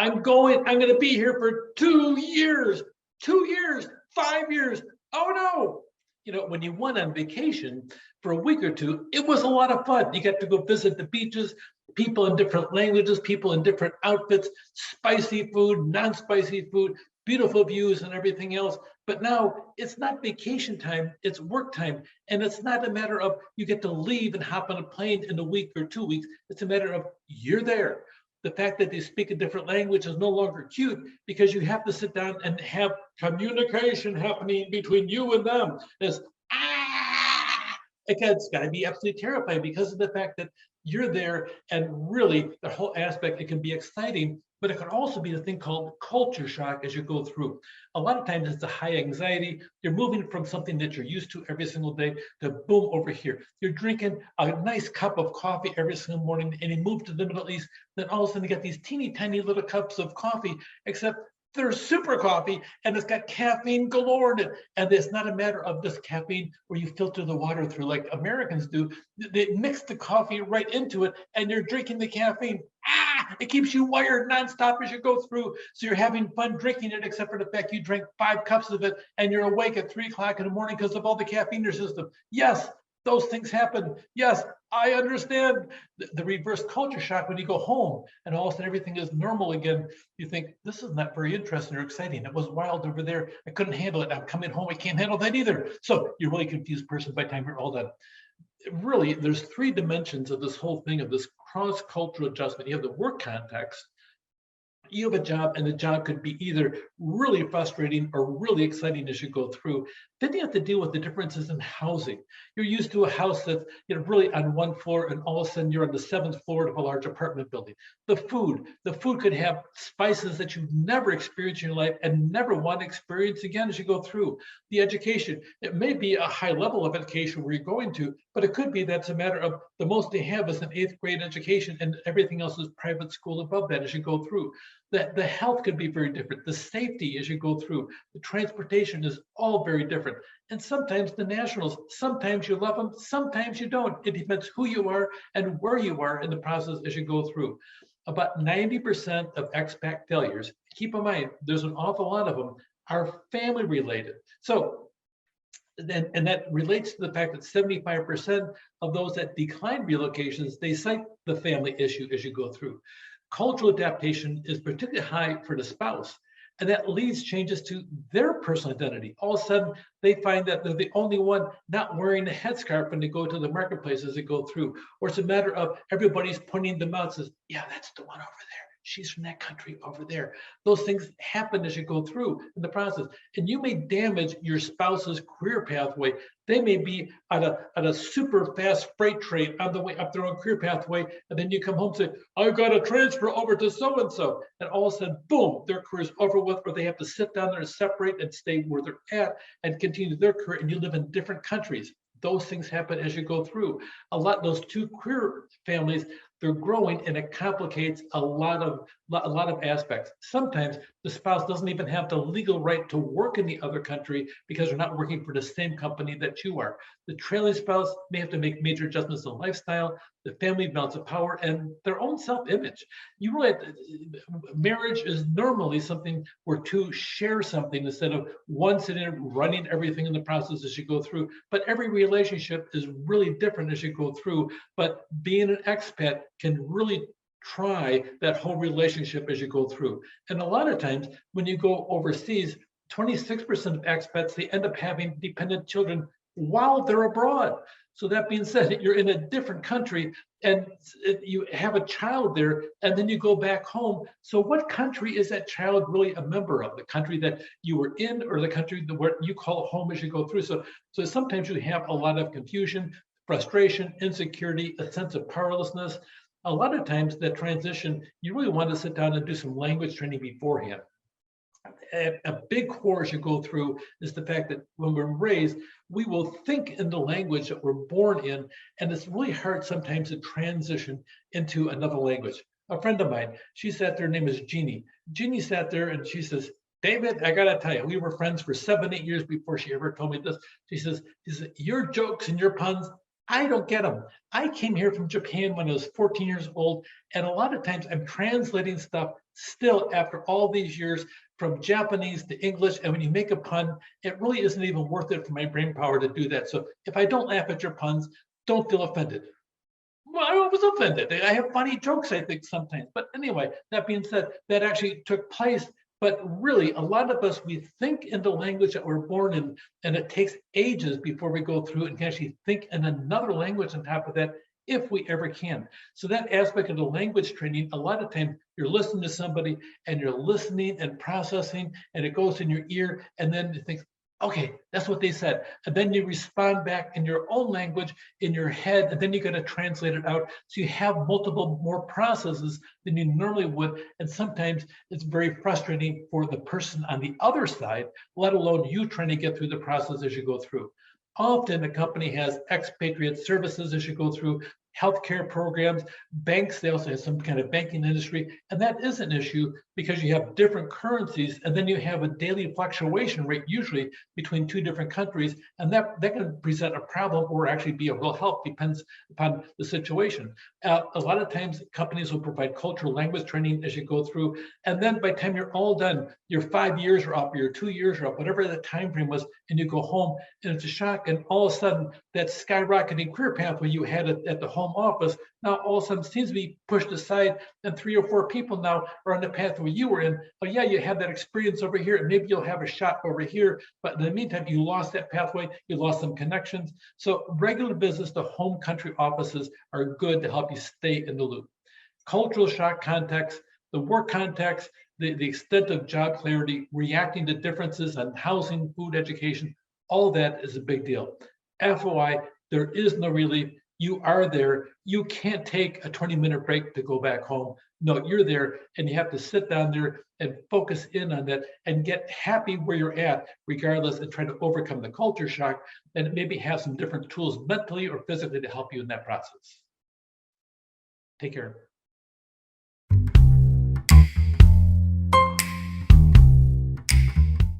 I'm going to be here for 2 years, 2 years, 5 years. Oh no. When you went on vacation for a week or two, it was a lot of fun. You got to go visit the beaches, people in different languages, people in different outfits, spicy food, non-spicy food, beautiful views and everything else. But now it's not vacation time, it's work time. And it's not a matter of you get to leave and hop on a plane in a week or 2 weeks. It's a matter of you're there. The fact that they speak a different language is no longer cute because you have to sit down and have communication happening between you and them. It's it's got to be absolutely terrifying because of the fact that you're there, and really the whole aspect, it can be exciting, but it can also be a thing called culture shock as you go through. A lot of times it's a high anxiety. You're moving from something that you're used to every single day to boom over here. You're drinking a nice cup of coffee every single morning and you move to the Middle East, then all of a sudden you got these teeny tiny little cups of coffee, except they're super coffee and it's got caffeine galore in it. And it's not a matter of this caffeine where you filter the water through like Americans do. They mix the coffee right into it and you're drinking the caffeine. It keeps you wired nonstop as you go through. So you're having fun drinking it, except for the fact you drank 5 cups of it and you're awake at 3 o'clock in the morning because of all the caffeine in your system. Yes, those things happen. Yes, I understand the reverse culture shock when you go home and all of a sudden everything is normal again. You think, this is not very interesting or exciting. It was wild over there. I couldn't handle it. I'm coming home. I can't handle that either. So you're a really confused person by the time you're all done. Really, there's 3 dimensions of this whole thing, of this cross-cultural adjustment. You have the work context. You have a job, and the job could be either really frustrating or really exciting as you go through. Then you have to deal with the differences in housing. You're used to a house that's really on one floor, and all of a sudden you're on the 7th floor of a large apartment building. The food could have spices that you've never experienced in your life and never want to experience again as you go through. The education, it may be a high level of education where you're going to, but it could be that's a matter of the most they have is an 8th grade education and everything else is private school above that as you go through. The health could be very different. The safety as you go through, the transportation is all very different. And sometimes the nationals, sometimes you love them, sometimes you don't. It depends who you are and where you are in the process as you go through. About 90% of expat failures, keep in mind, there's an awful lot of them, are family related. So, and that relates to the fact that 75% of those that decline relocations, they cite the family issue as you go through. Cultural adaptation is particularly high for the spouse, and that leads changes to their personal identity. All of a sudden, they find that they're the only one not wearing a headscarf when they go to the marketplace as they go through. Or it's a matter of everybody's pointing them out, says, yeah, that's the one over there. She's from that country over there. Those things happen as you go through in the process. And you may damage your spouse's career pathway. They may be on a super fast freight train on the way up their own career pathway. And then you come home and say, I've got to transfer over to so-and-so. And all of a sudden, boom, their career's over with, or they have to sit down there and separate and stay where they're at and continue their career. And you live in different countries. Those things happen as you go through. Those 2 queer families, they're growing, and it complicates a lot of aspects. Sometimes the spouse doesn't even have the legal right to work in the other country because they're not working for the same company that you are. The trailing spouse may have to make major adjustments in lifestyle, the family balance of power, and their own self-image. You really marriage is normally something where 2 share something instead of one sitting there running everything in the process as you go through. But every relationship is really different as you go through. But being an expat can really try that whole relationship as you go through. And a lot of times when you go overseas, 26% of expats, they end up having dependent children while they're abroad. So that being said, you're in a different country and you have a child there, and then you go back home. So what country is that child really a member of? The country that you were in, or the country where you call home as you go through? So sometimes you have a lot of confusion, frustration, insecurity, a sense of powerlessness. A lot of times that transition, you really want to sit down and do some language training beforehand. A big core as you go through is the fact that when we're raised, we will think in the language that we're born in, and it's really hard sometimes to transition into another language. A friend of mine, she sat there, her name is Jeannie. Jeannie sat there and she says, David, I gotta tell you, we were friends for 7-8 years before she ever told me this. She says, your jokes and your puns, I don't get them. I came here from Japan when I was 14 years old, and a lot of times I'm translating stuff still after all these years, from Japanese to English, and when you make a pun, it really isn't even worth it for my brain power to do that. So if I don't laugh at your puns, don't feel offended. Well, I was offended. I have funny jokes, I think, sometimes. But anyway, that being said, that actually took place. But really, a lot of us, we think in the language that we're born in, and it takes ages before we go through and can actually think in another language on top of that, if we ever can. So that aspect of the language training, a lot of times you're listening to somebody and you're listening and processing, and it goes in your ear, and then you think, okay, that's what they said. And then you respond back in your own language in your head, and then you got to translate it out. So you have multiple more processes than you normally would. And sometimes it's very frustrating for the person on the other side, let alone you trying to get through the process as you go through. Often a company has expatriate services as you go through, healthcare programs, banks, they also have some kind of banking industry, and that is an issue because you have different currencies, and then you have a daily fluctuation rate usually between two different countries, and that can present a problem or actually be a real help, depends upon the situation. A lot of times companies will provide cultural language training as you go through, and then by the time you're all done, your 5 years are up, your 2 years are up, whatever the time frame was, and you go home, and it's a shock, and all of a sudden that skyrocketing career pathway you had at the home office now all of a sudden seems to be pushed aside, and 3 or 4 people now are on the pathway you were in. Oh yeah, you had that experience over here, and maybe you'll have a shot over here, but in the meantime you lost that pathway, you lost some connections. So regular business, the home country offices are good to help you stay in the loop. Cultural shock context, the work context, the extent of job clarity, reacting to differences on housing, food, education, all that is a big deal. FOI, there is no relief. You are there. You can't take a 20-minute break to go back home. No, you're there, and you have to sit down there and focus in on that and get happy where you're at, regardless, and try to overcome the culture shock, and maybe have some different tools mentally or physically to help you in that process. Take care.